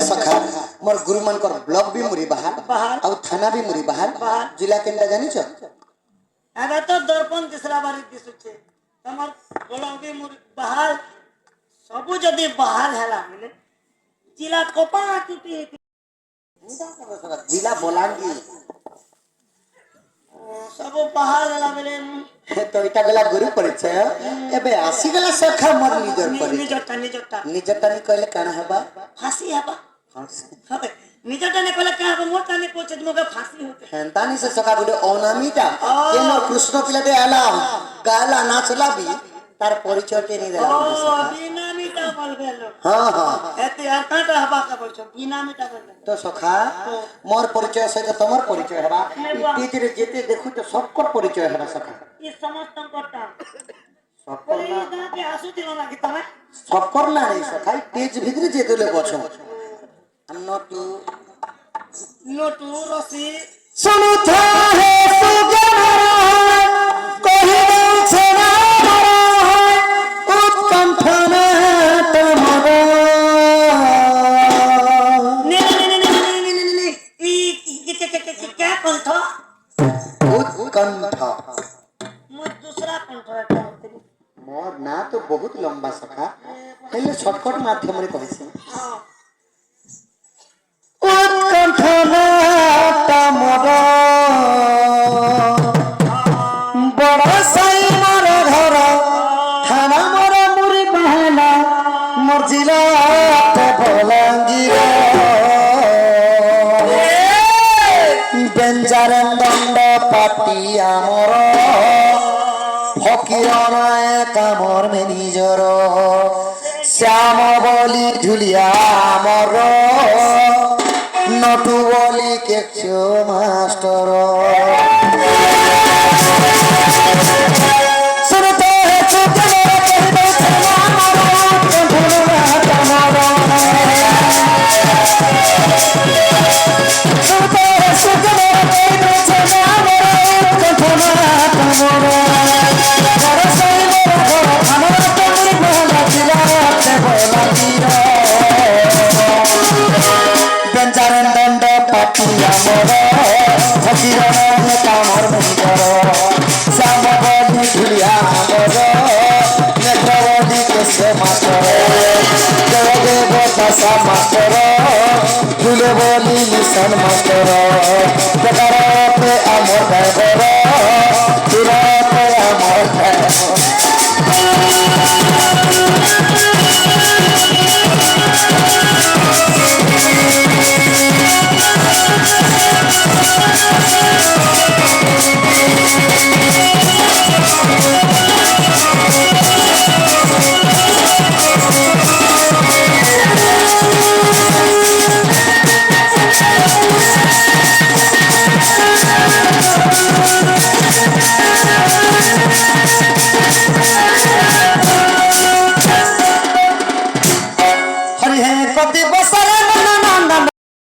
सखा मोर गुरु मन कर ब्लॉक भी मुरी बाहर और थाना भी मुरी बाहर जिला केंद्र जानी छ आधा तो दर्पण तीसरा बारी दिसुचे तमर ब्लॉक भी मुरी बाहर सबु जदी बाहर हैला मिले जिला कोपा टूटी जिला बोलांगी सब बाहर हैला मिले तो इटा गला गुरु परिचय एबे आसी गला सखा मोर निजर परिचय निजटा नि कहले काना हबा फांसी हबा निजटा ने कहले का हबा मोर काने कोचे तुमके फांसी होते हेंतानी से सखा गुडे ओनामीटा के मोर कृष्ण पिला दे आला गाला नाचला भी तार परिचय के नहीं देला ओ बिना मीटा बोल गेलो हां हां एते यार काटा हबा का बोलछो बिना मीटा बोल तो सखा मोर परिचय से तो तमर परिचय हबा तेज रे जेते देखु तो सबकर परिचय हबा सखा ई समस्त करता सबकर ना के आसु दिनो ना कि तमे सबकर ना रे सखा तेज भीतर जेते ले बछो नोटू रसी सुनु था है सुगनरा कहि दे छना उत्कंठ में तमरा ने ई क्या कंठ उत्कंठ मो दूसरा कंठ रखा तेरी मोर ना तो बहुत लंबा सखा हेले शॉर्टकट माध्यम रे कहिसे हां उत्कंठ में तमरा बड़ा साई मोर घर थाना मोर मुरी बहाना मोर जिला ते बलांगीर बेंजार दंड पाटी आमर फकीर नय कामर में निजर श्याम बलि ढुलिया आमर नटू बलि केक्सो मास्टर सुनते हैं चुके मेरे कहते छना मरो कंठना तमरो सुनते हैं चुके मेरे कहते छना मरो कंठना तमरो घर से मेरा घर हमारा तमरी महला जिला ते बोला गिरा बेंचारन दंड पाटी आमर फकीर नय कामर में निजर श्याम बलि ढुलिया आमर नेत्र बलि केशो मास्टर जय देव दासा मास्टर फूले बलि मिशन मास्टर